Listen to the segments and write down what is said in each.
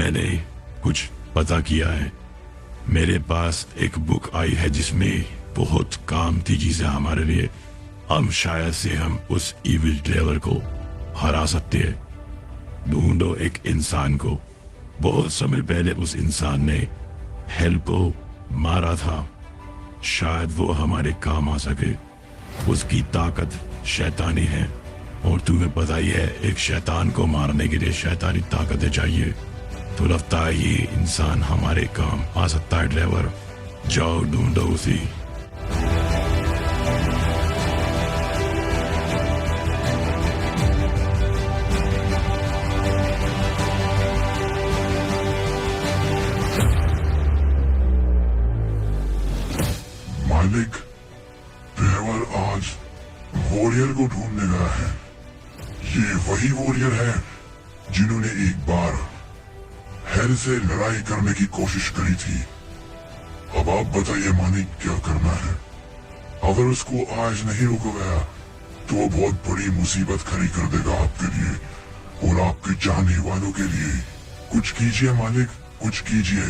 मैंने कुछ पता किया है। मेरे पास एक बुक आई है जिसमें बहुत कीमती चीजें हमारे लिए। हम शायद से हम उस इविल ड्राइवर को हरा सकते हैं। ढूंढो एक इंसान को। बहुत समय पहले उस इंसान ने हेल को मारा था। शायद वो हमारे काम आ सके। उसकी ताकत शैतानी है और तुम्हें पता ही है एक शैतान को मारने के लिए शैतानी ताकतें चाहिए। तो लगता है ये इंसान हमारे काम आ सकता है। ड्राइवर जाओ ढूंढो उसी। मालिक, ड्राइवर आज वॉरियर को ढूंढने गया है। ये वही वॉरियर है जिन्होंने एक बार हेल से लड़ाई करने की कोशिश करी थी। अब आप बताइए मालिक, क्या करना है? अगर उसको आज नहीं रोका गया तो वो बहुत बड़ी मुसीबत खड़ी कर देगा आपके लिए और आपके चाहने वालों के लिए। कुछ कीजिए मालिक, कुछ कीजिए।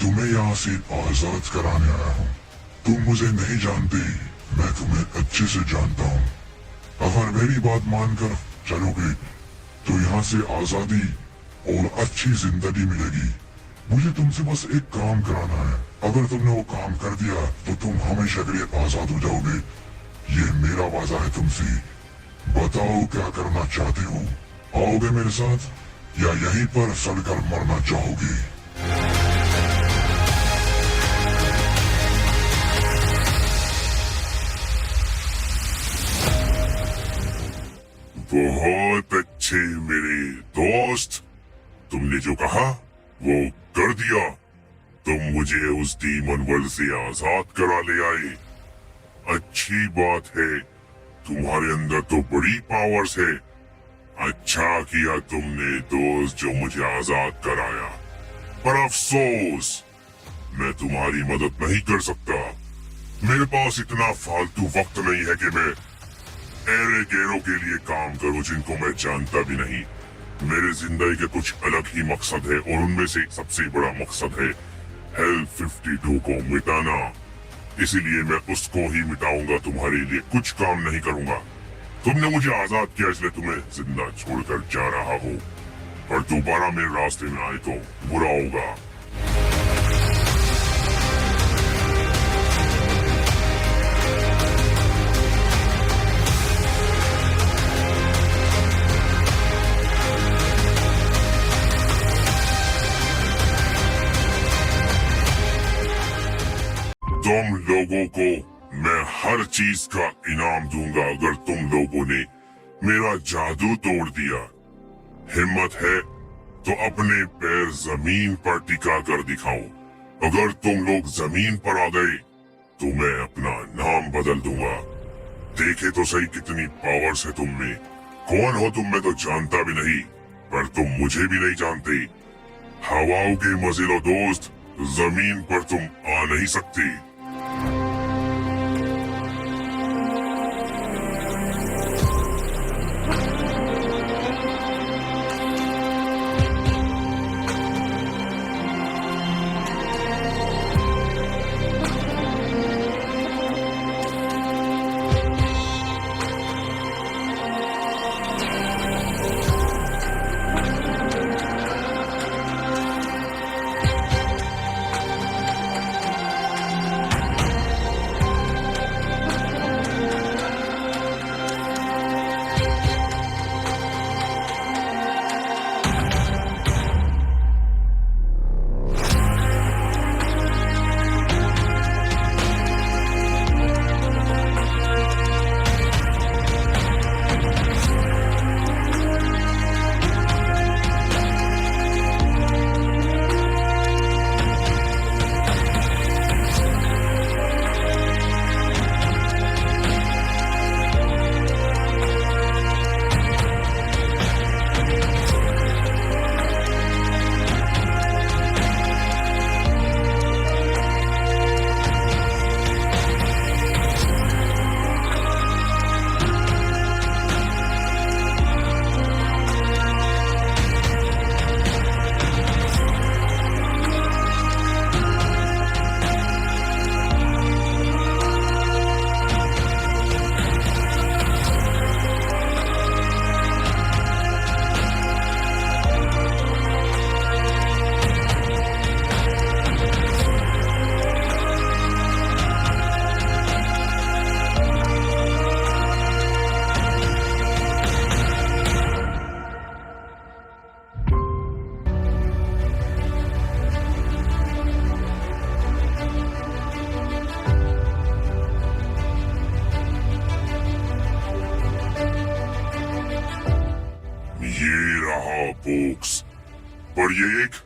तुम्हें यहाँ से आजाद कराने आया हूँ। तुम मुझे नहीं जानते, मैं तुम्हें अच्छे से जानता हूँ। अगर मेरी बात मानकर चलोगे तो यहाँ से आजादी और अच्छी जिंदगी मिलेगी। मुझे तुमसे बस एक काम कराना है। अगर तुमने वो काम कर दिया तो तुम हमेशा के लिए आजाद हो जाओगे। ये मेरा वादा है तुमसे। बताओ क्या करना चाहते हो? आओगे मेरे साथ या यहीं पर सड़कर मरना चाहोगे? बहुत अच्छे मेरे दोस्त, तुमने जो कहा वो कर दिया। तुम मुझे उस डीमन वर्ल्ड से आजाद करा ले आए। अच्छी बात है, तुम्हारे अंदर तो बड़ी पावर्स है। अच्छा किया तुमने दोस्त जो मुझे आजाद कराया, पर अफसोस मैं तुम्हारी मदद नहीं कर सकता। मेरे पास इतना फालतू वक्त नहीं है कि मैं ऐरे गैरों के लिए काम करूं जिनको मैं जानता भी नहीं। मेरे जिंदगी के कुछ अलग ही मकसद है और उनमें से सबसे बड़ा मकसद है हेल 52 को मिटाना। इसीलिए मैं उसको ही मिटाऊंगा। तुम्हारे लिए कुछ काम नहीं करूंगा। तुमने मुझे आजाद किया इसलिए तुम्हें जिंदा छोड़कर जा रहा हूँ, पर दोबारा मेरे रास्ते में आए तो बुरा होगा। तुम लोगों को मैं हर चीज का इनाम दूंगा अगर तुम लोगों ने मेरा जादू तोड़ दिया। हिम्मत है तो अपने पैर जमीन पर टिका कर दिखाओ। अगर तुम लोग जमीन पर आ गए तो मैं अपना नाम बदल दूंगा। देखे तो सही कितनी पावर्स है तुम में। कौन हो तुम, मैं तो जानता भी नहीं, पर तुम मुझे भी नहीं जानते। हवाओं के मजे लो दोस्त, जमीन पर तुम आ नहीं सकते। बोक्स, पर ये एक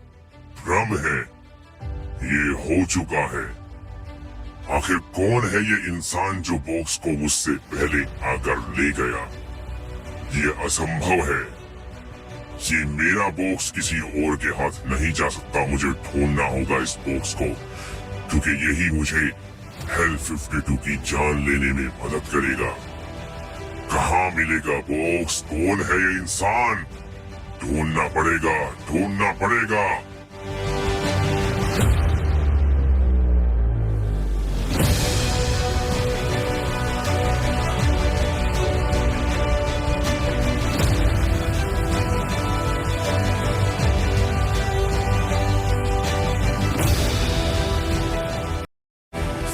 भ्रम है। ये हो चुका है। आखिर कौन है ये इंसान जो बॉक्स को मुझसे पहले आकर ले गया? ये असंभव है। ये मेरा बॉक्स किसी और के हाथ नहीं जा सकता। मुझे ढूंढना होगा इस बॉक्स को, क्योंकि यही मुझे हेल 52 की जान लेने में मदद करेगा। कहाँ मिलेगा बॉक्स? कौन है ये इंसान? ढूंढना पड़ेगा, ढूंढना पड़ेगा।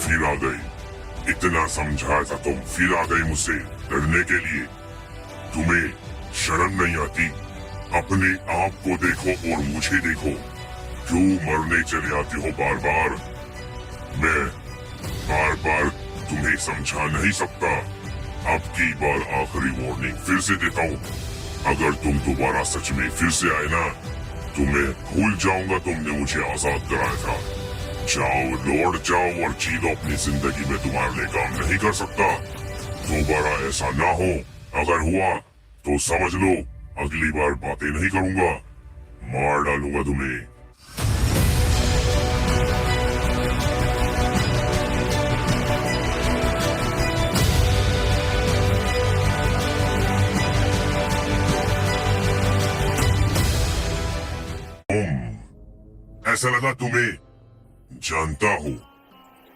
फिर आ गई। इतना समझाया था तुम, फिर आ गई मुझसे डरने के लिए। तुम्हें शर्म नहीं आती? अपने आप को देखो और मुझे देखो। क्यों मरने चले आते हो बार बार? मैं बार बार तुम्हें समझा नहीं सकता। अब की बार आखिरी वार्निंग फिर से देता हूँ। अगर तुम दोबारा सच में फिर से आए ना, तो मैं भूल जाऊंगा तुमने मुझे आजाद कराया था। जाओ, लौट जाओ और जी लो अपनी जिंदगी में। तुम्हारे लिए काम नहीं कर सकता। दोबारा ऐसा ना हो। अगर हुआ तो समझ लो अगली बार बातें नहीं करूंगा, मार डालूंगा तुम्हें। ऐसा लगा तुम्हें जानता हूँ,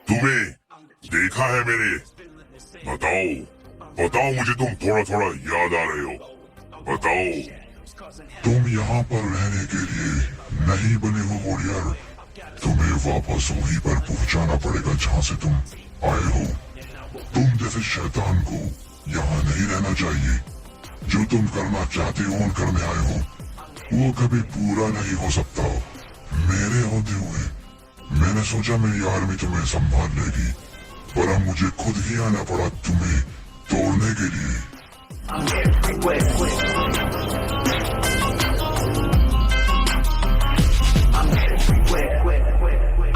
तुम्हें देखा है मेरे। बताओ बताओ मुझे, तुम थोड़ा थोड़ा याद आ रहे हो? बताओ। तुम यहाँ पर रहने के लिए नहीं बने हो वॉरियर। तुम्हें वापस वहीं पर पहुँचाना पड़ेगा जहाँ से तुम आए हो। तुम जैसे शैतान को यहाँ नहीं रहना चाहिए। जो तुम करना चाहते हो और करने आए हो, वो कभी पूरा नहीं हो सकता। मेरे होते हुए मैंने सोचा मेरी आर्मी तुम्हें संभाल लेगी, पर अब मुझे खुद ही आना पड़ा तुम्हें तोड़ने के लिए। I'm everywhere. I'm everywhere.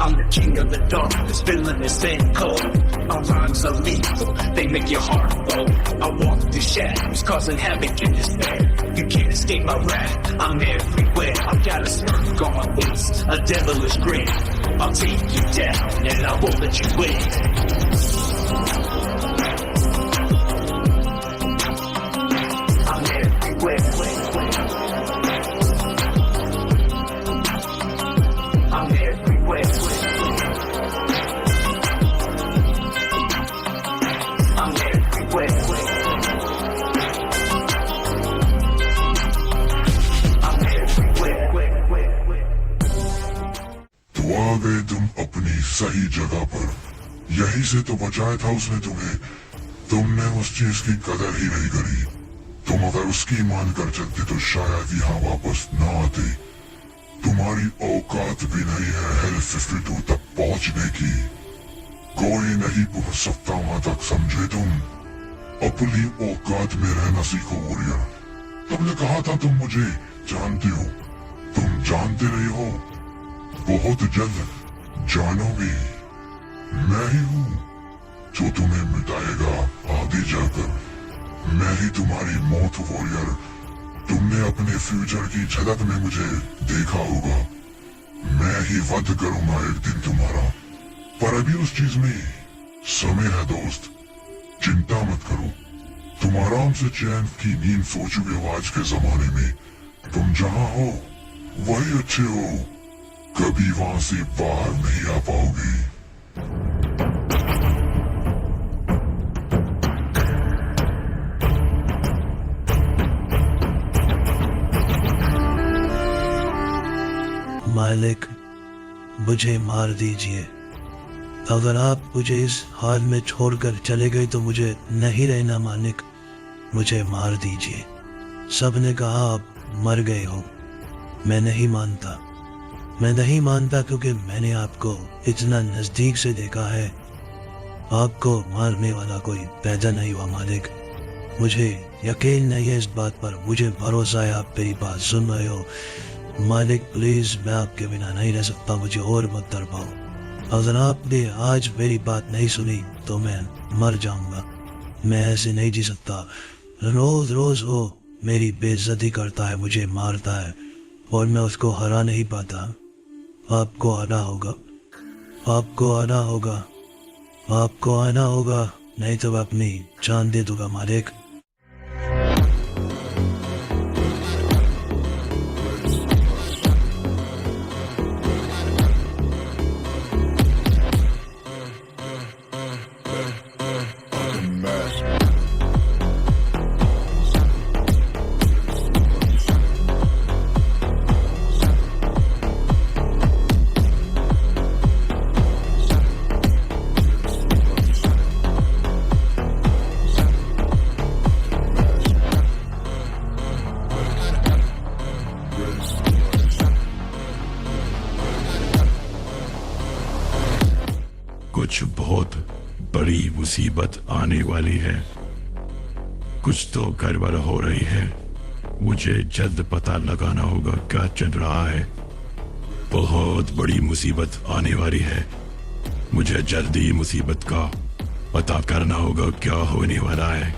I'm the king of the darkness, villainous and cold. My rhymes are lethal, they make your heart blow. I walk through shadows, causing havoc and despair. You can't escape my wrath, I'm everywhere. I've got a smirk on my face, a devilish grin. I'll take you down, and I won't let you win. I'm everywhere. I'm everywhere. I'm everywhere. I'm everywhere. तो आ गए तुम अपनी सही जगह पर। यहीं से तो बचाया था उसने तुम्हें। तुमने उस चीज की कदर ही नहीं करी। तुम अगर उसकी मान कर चलते तो शायद यहाँ वापस न आते। तुम्हारी औकात भी नहीं है हेल 52 तक पहुंचने की। कोई नहीं पहुंच सकता वहां तक, समझे तुम? अपनी औकात में रहना सीखो वॉरियर। तुमने कहा था तुम मुझे जानते हो, तुम जानते नहीं हो। बहुत जल्द जानोगे। मैं ही हूँ जो तुम्हें मिटाएगा आगे जाकर। मैं ही तुम्हारी मौत वॉरियर। तुमने अपने फ्यूचर की झलक में मुझे देखा होगा। मैं ही वध करूंगा एक दिन तुम्हारा। पर अभी उस चीज में समय है दोस्त। चिंता मत करो। तुम आराम से चैन की नींद सो चुके हो आज के जमाने में। तुम जहां हो वही अच्छे हो। कभी वहां से बाहर नहीं आ पाओगे। मालिक, मुझे मार दीजिए। अगर आप मुझे इस हाल में छोड़कर चले गए तो मुझे नहीं रहना मालिक। मुझे मार दीजिए। सबने कहा आप मर गए हो। मैं नहीं मानता। मैं नहीं मानता क्योंकि मैंने आपको इतना नजदीक से देखा है। आपको मारने वाला कोई पैदा नहीं हुआ मालिक। मुझे यकीन नहीं है इस बात पर। मुझे भरोसा है आप मेरी बात सुन रहे हो। मालिक प्लीज, मैं आपके बिना नहीं रह सकता। मुझे और मत तड़पाओ। अगर आपने आज मेरी बात नहीं सुनी तो मैं मर जाऊंगा। मैं ऐसे नहीं जी सकता। रोज रोज वो मेरी बेइज्जती करता है, मुझे मारता है और मैं उसको हरा नहीं पाता। आपको आना होगा। आपको आना होगा। आपको आना होगा, नहीं तो मैं अपनी जान दे दूंगा मालिक। कुछ बहुत बड़ी मुसीबत आने वाली है। कुछ तो गड़बड़ हो रही है। मुझे जल्द पता लगाना होगा क्या चल रहा है। बहुत बड़ी मुसीबत आने वाली है। मुझे जल्दी मुसीबत का पता करना होगा क्या होने वाला है।